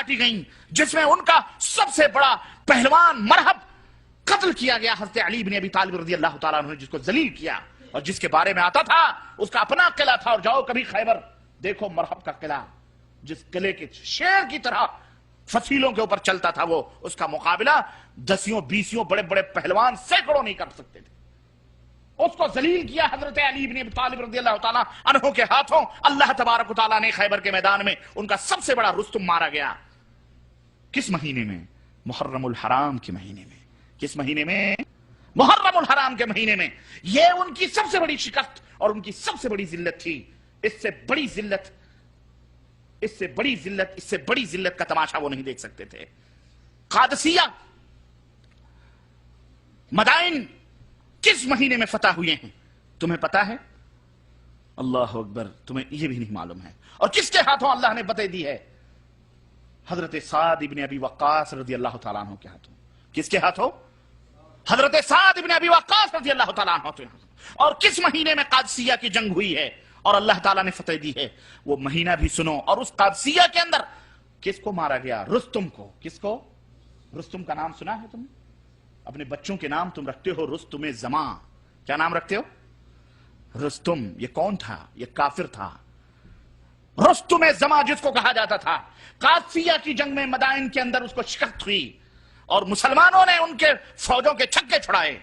کاٹی گئیں، جس میں ان کا سب سے بڑا پہلوان مرحب قتل کیا گیا، حضرت علی بن ابی طالب رضی اللہ تعالیٰ عنہ نے جس کو ذلیل کیا، اور جس کے بارے میں آتا تھا اس کا اپنا قلعہ تھا، اور جاؤ کبھی خیبر دیکھو مرحب کا قلعہ، جس قلعے کے شیر کی طرح فصیلوں کے اوپر چلتا تھا وہ، اس کا مقابلہ 10-20 بڑے بڑے پہلوان سینکڑوں نہیں کر سکتے تھے۔ اس کو ذلیل کیا حضرت علی بن ابی طالب رضی اللہ تعالیٰ عنہ کے ہاتھوں۔ اللہ تبارک و تعالیٰ نے خیبر کے میدان میں ان کا سب سے بڑا رستم مارا گیا۔ کس مہینے میں؟ محرم الحرام کے مہینے میں۔ کس مہینے میں؟ محرم الحرام کے مہینے میں۔ یہ ان کی سب سے بڑی شکست اور ان کی سب سے بڑی ذلت تھی۔ اس سے بڑی ذلت کا تماشا وہ نہیں دیکھ سکتے تھے۔ قادسیہ، مدائن کس مہینے میں فتح ہوئے ہیں تمہیں پتا ہے؟ اللہ اکبر، تمہیں یہ بھی نہیں معلوم ہے۔ اور کس کے ہاتھوں اللہ نے فتح دی ہے؟ حضرت سعد ابن ابی وقاص رضی اللہ تعالیٰ عنہ کے ہاتھوں۔ کس کے ہاتھوں؟ حضرت سعد ابن ابی وقاص رضی اللہ تعالیٰ عنہ کے ہاتھوں۔ اور کس مہینے میں قادسیہ کی جنگ ہوئی ہے اور اللہ تعالیٰ نے فتح دی ہے؟ وہ مہینہ بھی سنو۔ اور اس قادسیہ کے اندر کس کو مارا گیا؟ رستم کو۔ کس کو؟ رستم کا نام سنا ہے تم؟ اپنے بچوں کے نام تم رکھتے ہو رستم زمان۔ کیا نام رکھتے ہو؟ رستم۔ یہ کون تھا؟ یہ کافر تھا۔ رستم زمان جس کو کہا جاتا تھا، قادسیہ کی جنگ میں مدائن کے اندر اس کو شکست ہوئی اور مسلمانوں نے ان کے فوجوں کے چھکے چھڑائے،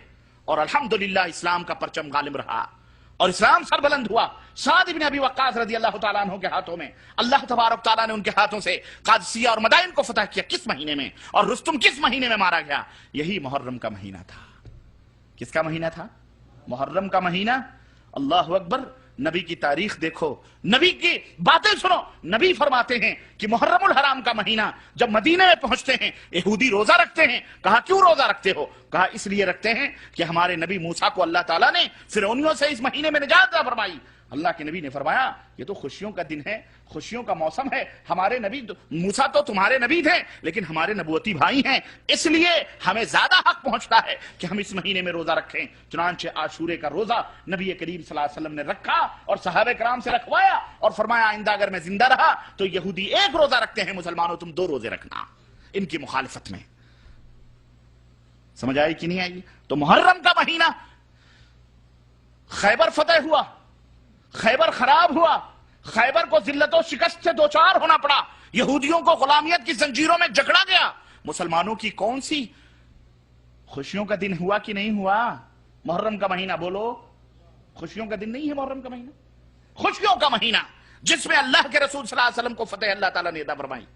اور الحمدللہ اسلام کا پرچم غالب رہا اور اسلام سربلند ہوا۔ سعد بن ابی وقاص رضی اللہ تعالیٰ عنہ کے ہاتھوں میں اللہ تبارک تعالیٰ نے ان کے ہاتھوں سے قادسیہ اور مدائن کو فتح کیا۔ کس مہینے میں؟ اور رستم کس مہینے میں مارا گیا؟ یہی محرم کا مہینہ تھا۔ کس کا مہینہ تھا؟ محرم کا مہینہ۔ اللہ اکبر۔ نبی کی تاریخ دیکھو، نبی کی باتیں سنو۔ نبی فرماتے ہیں کہ محرم الحرام کا مہینہ جب مدینے میں پہنچتے ہیں، یہودی روزہ رکھتے ہیں۔ کہا کیوں روزہ رکھتے ہو؟ کہا اس لیے رکھتے ہیں کہ ہمارے نبی موسیٰ کو اللہ تعالیٰ نے فرعونیوں سے اس مہینے میں نجات عطا فرمائی۔ اللہ کے نبی نے فرمایا یہ تو خوشیوں کا دن ہے، خوشیوں کا موسم ہے۔ ہمارے نبی موسیٰ تو تمہارے نبی تھے لیکن ہمارے نبوتی بھائی ہیں، اس لیے ہمیں زیادہ حق پہنچتا ہے کہ ہم اس مہینے میں روزہ رکھیں۔ چنانچہ عاشورے کا روزہ نبی کریم صلی اللہ علیہ وسلم نے رکھا اور صحابہ کرام سے رکھوایا اور فرمایا آئندہ اگر میں زندہ رہا تو یہودی ایک روزہ رکھتے ہیں، مسلمانوں تم 2 روزے رکھنا، ان کی مخالفت میں۔ سمجھ آئی کہ نہیں آئی؟ تو محرم کا مہینہ، خیبر فتح ہوا، خیبر خراب ہوا، خیبر کو ذلت و شکست سے دوچار ہونا پڑا، یہودیوں کو غلامیت کی زنجیروں میں جکڑا گیا۔ مسلمانوں کی کون سی خوشیوں کا دن ہوا کہ نہیں ہوا؟ محرم کا مہینہ، بولو۔ خوشیوں کا دن نہیں ہے محرم کا مہینہ؟ خوشیوں کا مہینہ جس میں اللہ کے رسول صلی اللہ علیہ وسلم کو فتح اللہ تعالیٰ نے عطا فرمائی،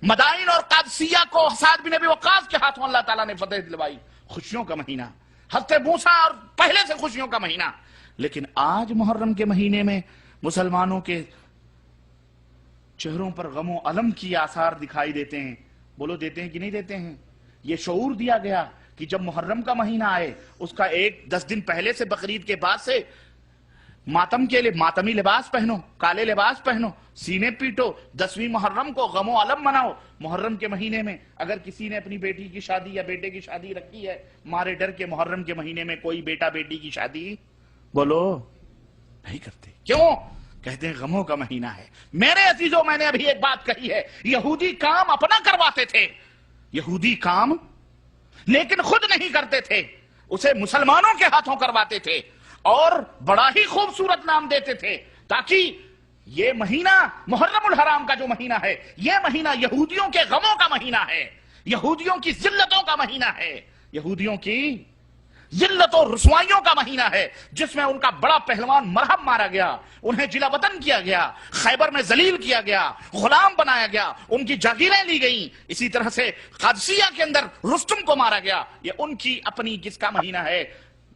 مدائن اور قادسیہ کو سعد بن ابی وقاص کے ہاتھوں اللہ تعالیٰ نے فتح دلوائی۔ خوشیوں کا مہینہ، حضرت موسیٰ اور پہلے سے خوشیوں کا مہینہ۔ لیکن آج محرم کے مہینے میں مسلمانوں کے چہروں پر غم و الم کی آثار دکھائی دیتے ہیں۔ بولو دیتے ہیں کہ نہیں دیتے ہیں؟ یہ شعور دیا گیا کہ جب محرم کا مہینہ آئے اس کا 10 دن پہلے سے، بقرعید کے بعد سے ماتم کے لیے ماتمی لباس پہنو، کالے لباس پہنو، سینے پیٹو، 10ویں محرم کو غم و علم مناؤ۔ محرم کے مہینے میں اگر کسی نے اپنی بیٹی کی شادی یا بیٹے کی شادی رکھی ہے، مارے ڈر کے محرم کے مہینے میں کوئی بیٹا بیٹی کی شادی بولو نہیں کرتے۔ کیوں؟ کہتے ہیں غموں کا مہینہ ہے۔ میرے عزیزوں، میں نے ابھی ایک بات کہی ہے، یہودی کام اپنا کرواتے تھے، یہودی کام لیکن خود نہیں کرتے تھے، اسے مسلمانوں کے ہاتھوں کرواتے تھے اور بڑا ہی خوبصورت نام دیتے تھے، تاکہ یہ مہینہ محرم الحرام کا جو مہینہ ہے، یہ مہینہ یہودیوں کے غموں کا مہینہ ہے، یہودیوں کی ذلتوں کا مہینہ ہے، یہودیوں کی ذلت و رسوائیوں کا مہینہ ہے، جس میں ان کا بڑا پہلوان مرحب مارا گیا، انہیں جلا وطن کیا گیا، خیبر میں ذلیل کیا گیا، غلام بنایا گیا، ان کی جاگیریں لی گئیں۔ اسی طرح سے قادسیہ کے اندر رستم کو مارا گیا۔ یہ ان کی اپنی کس کا مہینہ ہے؟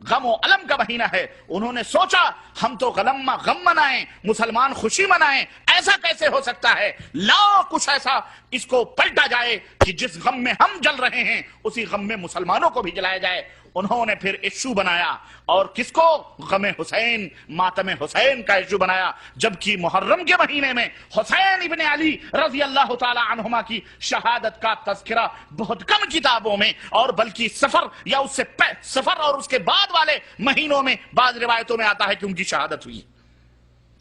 غم و علم کا مہینہ ہے۔ انہوں نے سوچا ہم تو غم منائیں، مسلمان خوشی منائیں، ایسا کیسے ہو سکتا ہے؟ لاؤ کچھ ایسا اس کو پلٹا جائے کہ جس غم میں ہم جل رہے ہیں اسی غم میں مسلمانوں کو بھی جلایا جائے۔ انہوں نے پھر ایشو بنایا، اور کس کو؟ غم حسین، ماتم حسین کا ایشو بنایا، جبکہ محرم کے مہینے میں حسین ابن علی رضی اللہ تعالی عنہما کی شہادت کا تذکرہ بہت کم کتابوں میں، اور بلکہ سفر یا اس سے سفر اور اس کے بعد والے مہینوں میں بعض روایتوں میں آتا ہے کہ ان کی شہادت ہوئی۔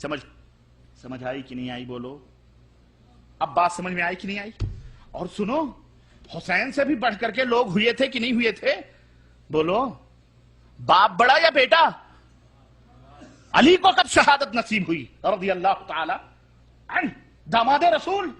سمجھ آئی کہ نہیں آئی؟ بولو اب بات سمجھ میں آئی کہ نہیں آئی؟ اور سنو، حسین سے بھی بڑھ کر کے لوگ ہوئے تھے کہ نہیں ہوئے تھے؟ بولو، باپ بڑا یا بیٹا؟ علی کو کب شہادت نصیب ہوئی رضی اللہ تعالی عنہ، داماد رسول؟